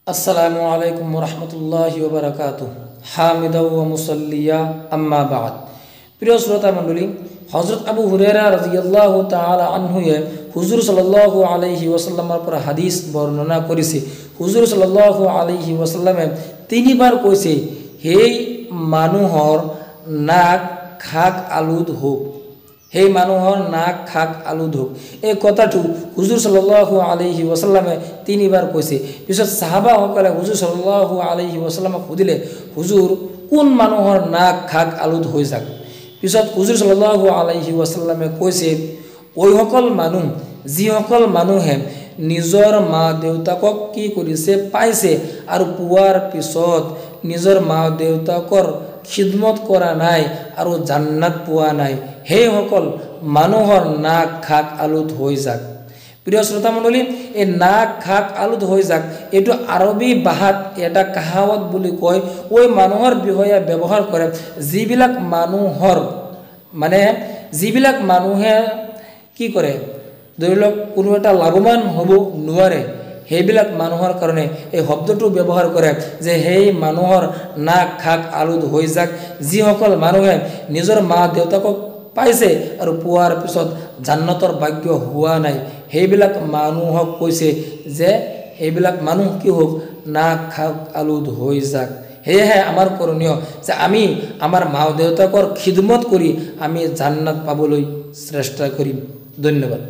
আসসালামু আলাইকুম রহমতুল্লাহি ওয়া বারাকাতুহু হামিদা ওয়া মুসাল্লিয়া আম্মা বাদ। প্রিয় শ্রোতা মণ্ডলী, হযরত আবু হুরায়রা রাদিয়াল্লাহু তাআলা আনহু হুজুর সাল্লাল্লাহু আলাইহি ওয়াসাল্লামের পর হাদিস বর্ণনা করেছে। হুজুর সাল্লাল্লাহু আলাইহি ওয়াসাল্লামে তিনিবার কইছে, হে মানুহৰ নাক খাক আলুদ হোক, হে মানুহৰ নাক খাক আলুদ হোক। এই কথাটো হুজুর সাল্লাল্লাহু আলাইহি ওয়াসাল্লামে তিনিবার কৈছে। পিছত সাহাবাসকলে হুজুর সাল্লাল্লাহু আলাইহি ওয়াসাল্লামক সুধিলে, হুজুর কোন মানুহৰ নাক খাক আলুদ হৈ যাক? পিছত হুজুৰ সাল্লাল্লাহু আলাইহি ওয়াসাল্লামে কৈছে, ওইসকল মানুহ যিসকল মানুহে নিজৰ মা দেউতাকক কি কৰিছে পাইছে আৰু পোৱাৰ পিছত নিজৰ মা দেউতাকৰ খিদমত কৰা নাই আৰু জান্নাত পোৱা নাই, সেইসকল মানুহৰ নাক খাক আলুদ হৈ যাক। প্ৰিয় শ্ৰোতা মণ্ডলী, এই নাক খাক আলুদ হৈ যাক এইটো আৰবী ভাষাত এটা কাহাৱত বুলি কয়। ওই মানুহৰ বিষয়ে ব্যৱহাৰ কৰে যিবিলাক মানুহে কি কৰে, ধৰি লওক কোনো এটা লাভৱান হ'ব নোৱাৰে, সেইবিলাক মানুহৰ কাৰণে এই শব্দটো ব্যৱহাৰ কৰে যে সেই মানুহৰ নাক খাক আলুদ হৈ যাক। যিসকল মানুহে নিজৰ মা দেউতাকক পাইছে আৰু পোৱাৰ পিছত জান্নাতৰ ভাগ্য হোৱা নাই, সেইবিলাক মানুহক কৈছে যে সেইবিলাক মানুহ কি হোক, নাক খাক আলুদ হৈ যাক। সেয়েহে আমাৰ কৰণীয় যে আমি আমাৰ মা দেউতাকৰ খিদমত কৰি আমি জান্নাত পাবলৈ চেষ্টা কৰিম। ধন্যবাদ।